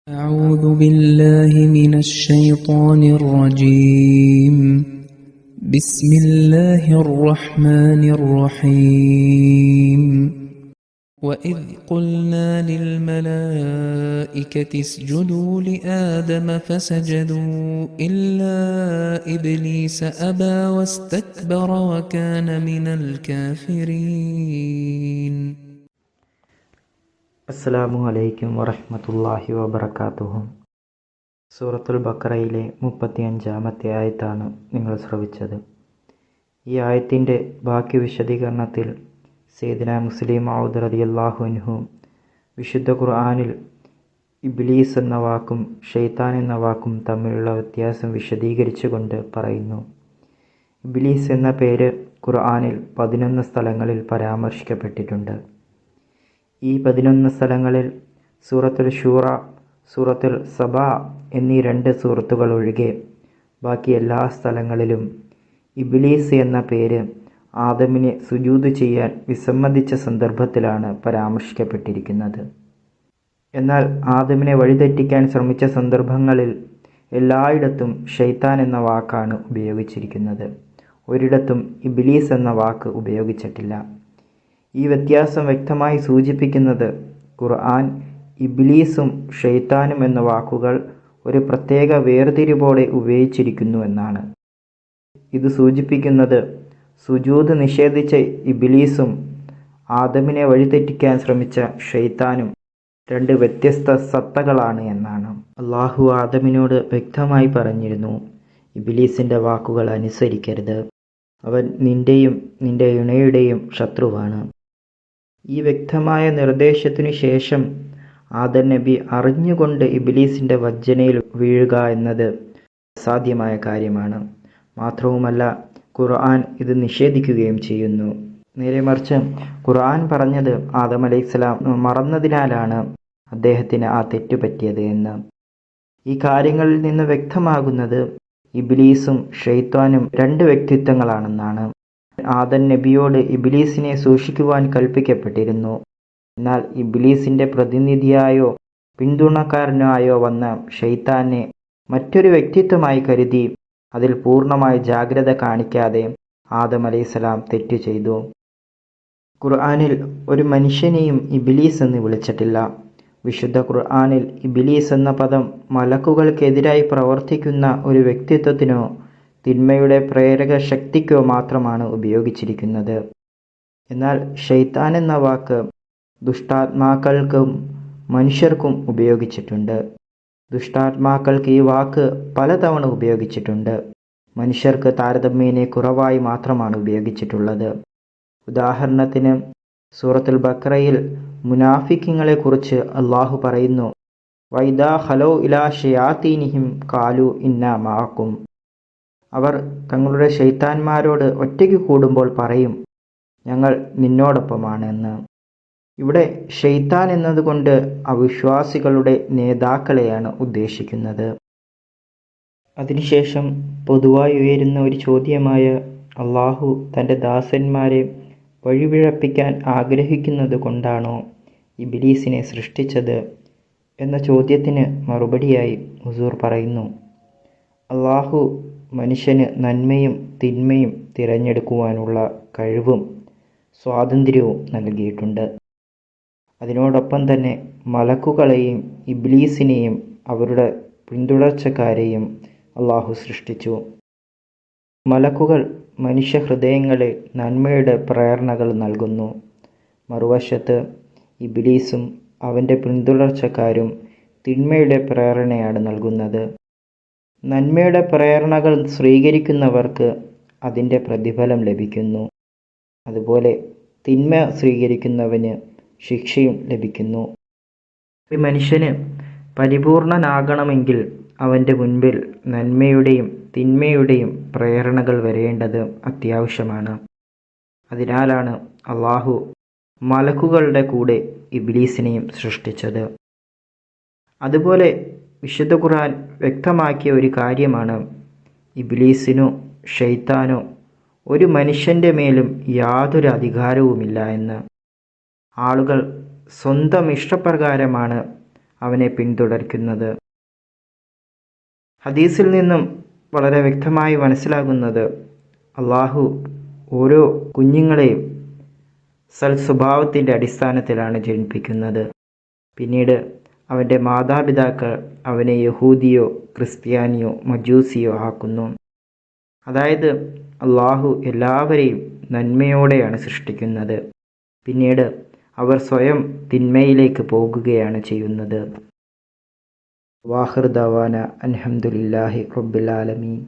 أعوذ بالله من الشيطان الرجيم. بسم الله الرحمن الرحيم. وإذ قلنا للملائكة اسجدوا لآدم فسجدوا إلا إبليس أبى واستكبر وكان من الكافرين. അസ്സലാമു അലൈക്കും വറഹ്മത്തുള്ളാഹി വബറകാതുഹു. സൂറത്തുൽ ബഖറയിലെ 35-ാമത്തെ ആയത്താണ് നിങ്ങൾ ശ്രവിച്ചത്. ഈ ആയത്തിൻ്റെ ബാക്കി വിശദീകരണത്തിൽ സയ്യിദുനാ മുസ്ലിം മൗഊദ് റളിയല്ലാഹു അൻഹു വിശുദ്ധ ഖുർആനിൽ ഇബ്ലീസ് എന്ന വാക്കും ഷെയ്ത്താൻ എന്ന വാക്കും തമ്മിലുള്ള വ്യത്യാസം വിശദീകരിച്ചുകൊണ്ട് പറയുന്നു. ഇബ്ലീസ് എന്ന പേര് ഖുർആനിൽ 11 സ്ഥലങ്ങളിൽ പരാമർശിക്കപ്പെട്ടിട്ടുണ്ട്. ഈ 11 സ്ഥലങ്ങളിൽ സൂറത്തുൽ ശൂറ, സൂറത്തുൽ സബാ എന്നീ 2 സൂറത്തുകൾ ഒഴികെ ബാക്കി എല്ലാ സ്ഥലങ്ങളിലും ഇബ്ലീസ് എന്ന പേര് ആദമിനെ സുജൂദ് ചെയ്യാൻ വിസമ്മതിച്ച സന്ദർഭത്തിലാണ് പരാമർശിക്കപ്പെട്ടിരിക്കുന്നത്. എന്നാൽ ആദമിനെ വഴിതെറ്റിക്കാൻ ശ്രമിച്ച സന്ദർഭങ്ങളിൽ എല്ലായിടത്തും ഷെയ്ത്താൻ എന്ന വാക്കാണ് ഉപയോഗിച്ചിരിക്കുന്നത്. ഒരിടത്തും ഇബ്ലീസ് എന്ന വാക്ക് ഉപയോഗിച്ചിട്ടില്ല. ഈ വ്യത്യാസം വ്യക്തമായി സൂചിപ്പിക്കുന്നത് ഖുർആൻ ഇബ്ലീസും ഷെയ്ത്താനും എന്ന വാക്കുകൾ ഒരു പ്രത്യേക വേർതിരിവോടെ ഉപയോഗിച്ചിരിക്കുന്നു എന്നാണ്. ഇത് സൂചിപ്പിക്കുന്നത് സുജൂദ് നിഷേധിച്ച ഇബ്ലീസും ആദമിനെ വഴിതെറ്റിക്കാൻ ശ്രമിച്ച ഷെയ്ത്താനും 2 വ്യത്യസ്ത സത്തകളാണ് എന്നാണ്. അള്ളാഹു ആദമിനോട് വ്യക്തമായി പറഞ്ഞിരുന്നു, ഇബ്ലീസിൻ്റെ വാക്കുകൾ അനുസരിക്കരുത്, അവൻ നിന്റെയും നിന്റെ ഇണയുടെയും ശത്രുവാണ്. ഈ വ്യക്തമായ നിർദ്ദേശത്തിനു ശേഷം ആദം നബി അറിഞ്ഞുകൊണ്ട് ഇബ്ലീസിൻ്റെ വഞ്ചനയിൽ വീഴുക എന്നത് അസാധ്യമായ കാര്യമാണ്. മാത്രവുമല്ല, ഖുർആൻ ഇത് നിഷേധിക്കുകയും ചെയ്യുന്നു. നേരെ മറിച്ച് ഖുർആൻ പറഞ്ഞത് ആദം അലൈഹിസ്സലാം മറന്നതിനാലാണ് അദ്ദേഹത്തിന് ആ തെറ്റ് പറ്റിയത് എന്ന്. ഈ കാര്യങ്ങളിൽ നിന്ന് വ്യക്തമാകുന്നത് ഇബ്ലീസും ഷെയ്ത്താനും 2 വ്യക്തിത്വങ്ങളാണെന്നാണ്. ആദം നബിയോട് ഇബ്ലീസിനെ സൂക്ഷിക്കുവാൻ കൽപ്പിക്കപ്പെട്ടിരുന്നു. എന്നാൽ ഇബ്ലീസിൻ്റെ പ്രതിനിധിയായോ പിന്തുണക്കാരനായോ വന്ന ഷെയ്ത്താനെ മറ്റൊരു വ്യക്തിത്വമായി കരുതി അതിൽ പൂർണ്ണമായി ജാഗ്രത കാണിക്കാതെ ആദം അലൈഹിസ്സലാം തെറ്റു ചെയ്തു. ഖുർആനിൽ ഒരു മനുഷ്യനെയും ഇബ്ലീസ് എന്ന് വിളിച്ചിട്ടില്ല. വിശുദ്ധ ഖുർആനിൽ ഇബ്ലീസ് എന്ന പദം മലക്കുകൾക്കെതിരായി പ്രവർത്തിക്കുന്ന ഒരു വ്യക്തിത്വത്തിനോ തിന്മയുടെ പ്രേരക ശക്തിക്കോ മാത്രമാണ് ഉപയോഗിച്ചിരിക്കുന്നത്. എന്നാൽ ഷെയ്ത്താൻ എന്ന വാക്ക് ദുഷ്ടാത്മാക്കൾക്കും മനുഷ്യർക്കും ഉപയോഗിച്ചിട്ടുണ്ട്. ദുഷ്ടാത്മാക്കൾക്ക് ഈ വാക്ക് പലതവണ ഉപയോഗിച്ചിട്ടുണ്ട്. മനുഷ്യർക്ക് താരതമ്യേന കുറവായി മാത്രമാണ് ഉപയോഗിച്ചിട്ടുള്ളത്. ഉദാഹരണത്തിന് സൂറത്തുൽ ബഖറയിൽ മുനാഫിഖീങ്ങളെ കുറിച്ച് അള്ളാഹു പറയുന്നു, വൈദാ ഖലൗ ഇലാ ശയാതീനിഹിം ഖാലു ഇന്നാ മഅക്കും. അവർ തങ്ങളുടെ ശൈത്താന്മാരോട് ഒറ്റയ്ക്ക് കൂടുമ്പോൾ പറയും, ഞങ്ങൾ നിന്നോടൊപ്പമാണ് എന്ന്. ഇവിടെ ഷെയ്ത്താൻ എന്നതുകൊണ്ട് അവിശ്വാസികളുടെ നേതാക്കളെയാണ് ഉദ്ദേശിക്കുന്നത്. അതിനുശേഷം പൊതുവായി ഉയരുന്ന ഒരു ചോദ്യമായ അള്ളാഹു തൻ്റെ ദാസന്മാരെ വഴിപിഴപ്പിക്കാൻ ആഗ്രഹിക്കുന്നത് കൊണ്ടാണോ ഇബ്ലീസിനെ സൃഷ്ടിച്ചത് എന്ന ചോദ്യത്തിന് മറുപടിയായി ഹുസൂർ പറയുന്നു, അള്ളാഹു മനുഷ്യന് നന്മയും തിന്മയും തിരഞ്ഞെടുക്കുവാനുള്ള കഴിവും സ്വാതന്ത്ര്യവും നൽകിയിട്ടുണ്ട്. അതിനോടൊപ്പം തന്നെ മലക്കുകളെയും ഇബ്ലീസിനെയും അവരുടെ പിന്തുടർച്ചക്കാരെയും അള്ളാഹു സൃഷ്ടിച്ചു. മലക്കുകൾ മനുഷ്യ ഹൃദയങ്ങളിൽ നന്മയുടെ പ്രേരണകൾ നൽകുന്നു. മറുവശത്ത് ഇബ്ലീസും അവൻ്റെ പിന്തുടർച്ചക്കാരും തിന്മയുടെ പ്രേരണയാണ് നൽകുന്നത്. നന്മയുടെ പ്രേരണകൾ സ്വീകരിക്കുന്നവർക്ക് അതിൻ്റെ പ്രതിഫലം ലഭിക്കുന്നു. അതുപോലെ തിന്മ സ്വീകരിക്കുന്നവന് ശിക്ഷയും ലഭിക്കുന്നു. ഒരു മനുഷ്യന് പരിപൂർണനാകണമെങ്കിൽ അവൻ്റെ മുൻപിൽ നന്മയുടെയും തിന്മയുടെയും പ്രേരണകൾ വരേണ്ടത് അത്യാവശ്യമാണ്. അതിനാലാണ് അള്ളാഹു മലക്കുകളുടെ കൂടെ ഇബ്ലീസിനെയും സൃഷ്ടിച്ചത്. അതുപോലെ വിശുദ്ധ ഖുർആൻ വ്യക്തമാക്കിയ ഒരു കാര്യമാണ് ഇബ്ലീസിനോ ഷെയ്ത്താനോ ഒരു മനുഷ്യൻ്റെ മേലും യാതൊരു അധികാരവുമില്ല എന്ന്. ആളുകൾ സ്വന്തം ഇഷ്ടപ്രകാരമാണ് അവനെ പിന്തുടർക്കുന്നത്. ഹദീസിൽ നിന്നും വളരെ വ്യക്തമായി മനസ്സിലാകുന്നത് അള്ളാഹു ഓരോ കുഞ്ഞുങ്ങളെയും സ്വഭാവത്തിൻ്റെ അടിസ്ഥാനത്തിലാണ് ജനിപ്പിക്കുന്നത്. പിന്നീട് അവൻ്റെ മാതാപിതാക്കൾ അവനെ യഹൂദിയോ ക്രിസ്ത്യാനിയോ മജൂസിയോ ആക്കുന്നു. അതായത് അള്ളാഹു എല്ലാവരെയും നന്മയോടെയാണ് സൃഷ്ടിക്കുന്നത്. പിന്നീട് അവർ സ്വയം തിന്മയിലേക്ക് പോകുകയാണ് ചെയ്യുന്നത്. വാഹിർ ദവാന അൽഹംദുലില്ലാഹി റബ്ബിൽ ആലമീൻ.